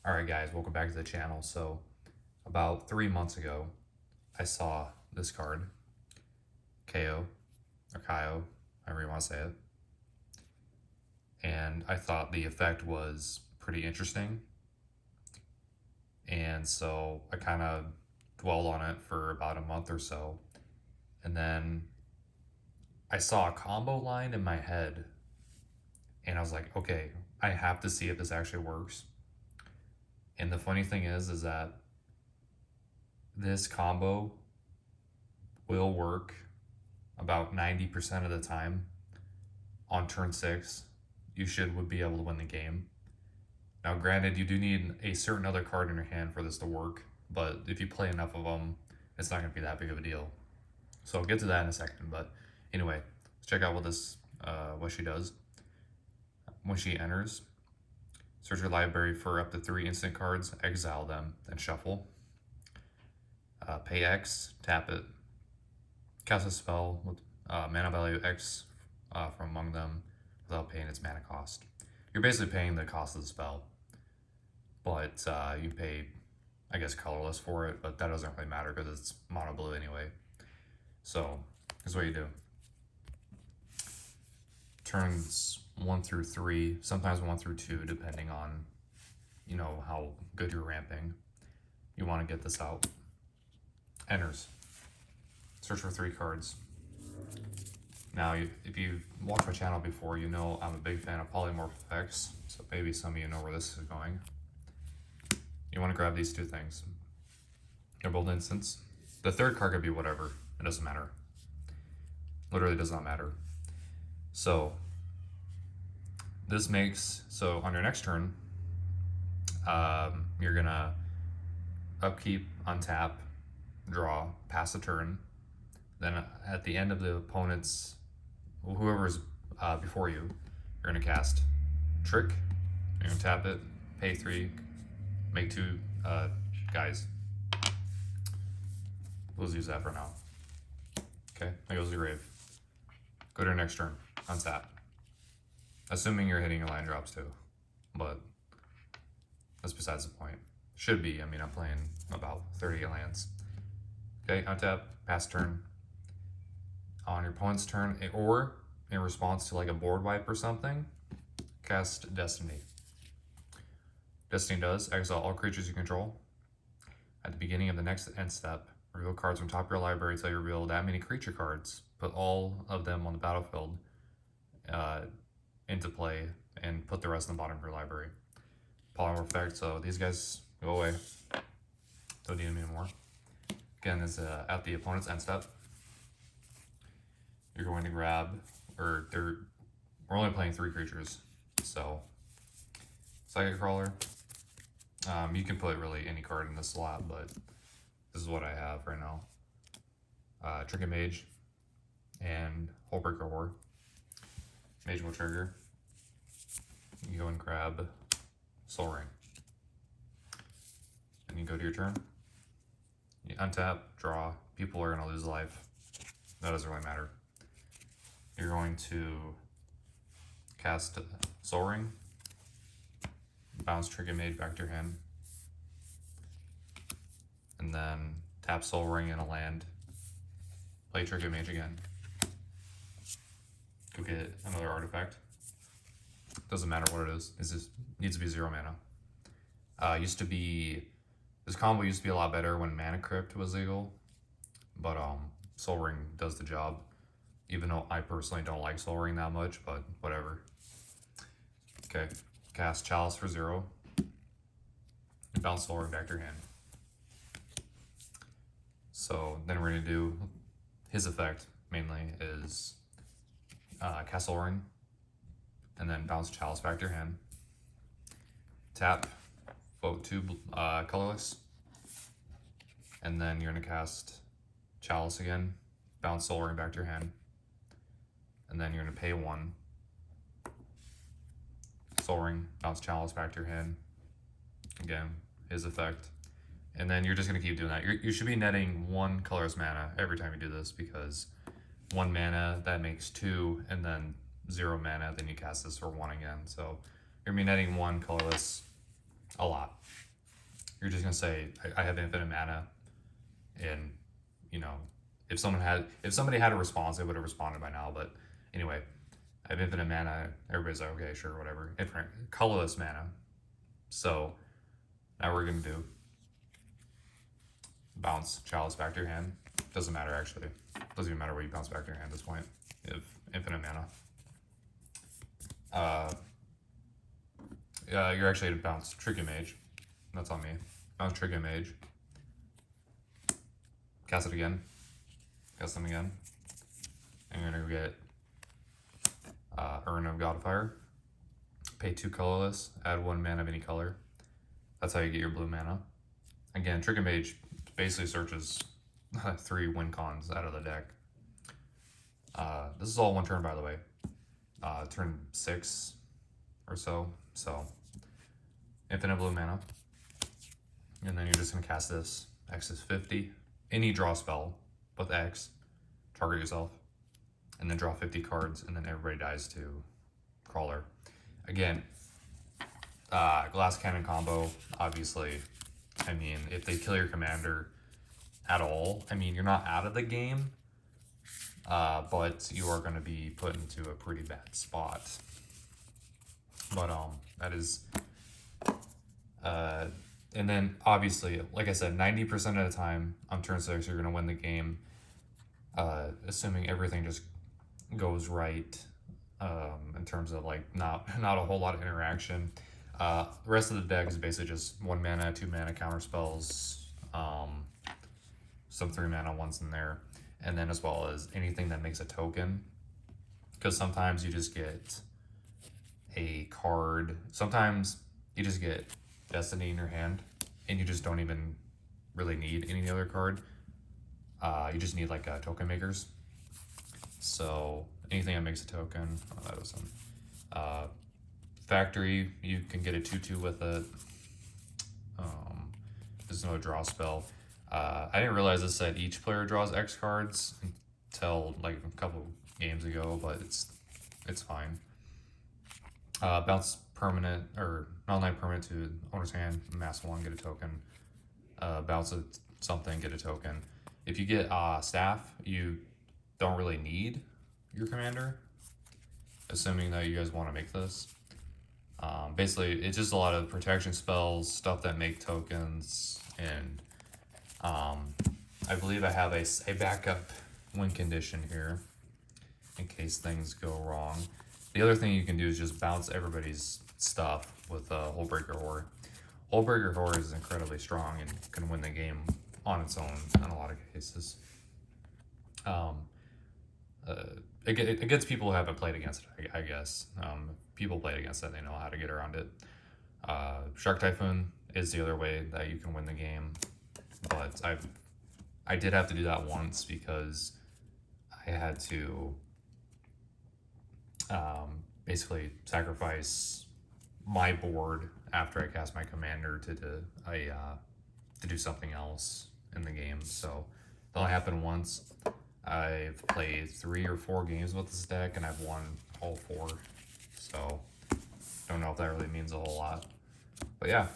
Alright guys, welcome back to the channel. So, about 3 months ago, I saw this card, Kaho, or Kaho, however you want to say it. And I thought the effect was pretty interesting. And so I kind of dwelled on it for about a month or so. And then I saw a combo line in my head. And I was like, okay, I have to see if this actually works. And the funny thing is that this combo will work about 90% of the time. On turn 6, you would be able to win the game. Now granted, you do need a certain other card in your hand for this to work, but if you play enough of them, it's not going to be that big of a deal. So I'll get to that in a second, but anyway, let's check out what she does. When she enters, search your library for up to 3 instant cards, exile them, then shuffle. Pay X, tap it, cast a spell with mana value X from among them without paying its mana cost. You're basically paying the cost of the spell, but you pay, I guess, colorless for it, but that doesn't really matter because it's mono blue anyway. So here's what you do. Turns 1 through 3, sometimes 1 through 2, depending on, how good you're ramping. You want to get this out. Enters. Search for 3 cards. Now, if you've watched my channel before, you know I'm a big fan of polymorph effects, so maybe some of you know where this is going. You want to grab these 2 things. They're both instants. The third card could be whatever. It doesn't matter. Literally does not matter. So, this makes, so on your next turn, you're going to upkeep, untap, draw, pass a turn. Then at the end of the opponent's, whoever's before you, you're going to cast Trick. You're going to tap it, pay 3, make 2 guys. We'll use that for now. Okay, that goes to your grave. Go to your next turn, untap. Assuming you're hitting your land drops too, but that's besides the point. Should be, I'm playing about 30 lands. Okay, untap, pass turn. On your opponent's turn, or in response to like a board wipe or something, cast Destiny. Destiny does exile all creatures you control. At the beginning of the next end step, reveal cards from top of your library until you reveal that many creature cards. Put all of them on the battlefield into play and put the rest in the bottom of your library. Polymorph effect, so these guys go away. Don't need them anymore. Again, is at the opponent's end step. You're going to grab, we're only playing 3 creatures, so Psychic Crawler. You can put really any card in this slot, but this is what I have right now. Trinket Mage and Hullbreaker Horror. Mage will trigger. You go and grab Soul Ring. And you go to your turn. You untap, draw. People are going to lose life. That doesn't really matter. You're going to cast Soul Ring, bounce Trinket Mage back to your hand, and then tap Soul Ring in a land, play Trinket Mage again, go get another artifact. Doesn't matter what it is, it just needs to be 0 mana. This combo used to be a lot better when Mana Crypt was legal, but Soul Ring does the job. Even though I personally don't like Soul Ring that much, but whatever. Okay, cast Chalice for 0. And bounce Soul Ring back to your hand. So then we're going to do, his effect mainly is cast Soul Ring, and then bounce Chalice back to your hand. Tap, vote 2 colorless, and then you're going to cast Chalice again, bounce Soul Ring back to your hand. And then you're going to pay 1. Soul Ring, bounce Chalice back to your hand. Again, his effect. And then you're just going to keep doing that. You should be netting 1 colorless mana every time you do this, because 1 mana, that makes 2, and then 0 mana, then you cast this for 1 again. So you're going to be netting 1 colorless a lot. you're just gonna say, I have infinite mana, and you know, if somebody had a response, they would have responded by now. But anyway, I have infinite mana. Everybody's like, okay, sure, whatever. Infinite colorless mana. So now we're gonna do bounce Chalice back to your hand. Doesn't matter actually. Doesn't even matter what you bounce back to your hand at this point. You have infinite mana. You're actually gonna bounce Tricky Mage. That's on me. Bounce Tricky Mage. Cast it again. Cast them again. And you're gonna go get Urn of God of Fire. Pay 2 colorless. Add 1 mana of any color. That's how you get your blue mana. Again, Tricky Mage basically searches 3 win cons out of the deck. This is all one turn, by the way. Turn 6 or so. So, infinite blue mana. And then you're just going to cast this. X is 50. Any draw spell with X, target yourself. And then draw 50 cards, and then everybody dies to Crawler. Again, Glass Cannon combo, obviously. I mean, if they kill your commander at all, I mean, you're not out of the game, but you are going to be put into a pretty bad spot. But that is, and then obviously, like I said, 90% of the time on turn 6, you're going to win the game, assuming everything just goes right, in terms of like not a whole lot of interaction. The rest of the deck is basically just 1 mana, 2 mana counter spells, some 3 mana ones in there, and then as well as anything that makes a token, because sometimes you just get a card. Sometimes you just get Destiny in your hand, and you just don't even really need any other card. You just need like token makers. So anything that makes a token, that was some. Factory, you can get a 2/2 with it. There's no draw spell. I didn't realize this said each player draws X cards until like a couple games ago, but it's fine. Bounce permanent or non-permanent to owner's hand, mass 1, get a token. Bounce something, get a token. If you get staff, you don't really need your commander, assuming that you guys want to make this. Basically, it's just a lot of protection spells, stuff that make tokens, and I believe I have a backup win condition here in case things go wrong. The other thing you can do is just bounce everybody's stuff with Hullbreaker Horror. Hullbreaker Horror is incredibly strong and can win the game on its own in a lot of cases. It gets people who haven't played against it, I guess. People played against it, they know how to get around it. Shark Typhoon is the other way that you can win the game, but I did have to do that once because I had to basically sacrifice my board after I cast my commander to do something else in the game. So that only happened once. I've played 3 or 4 games with this deck, and I've won all 4. So don't know if that really means a whole lot. But yeah,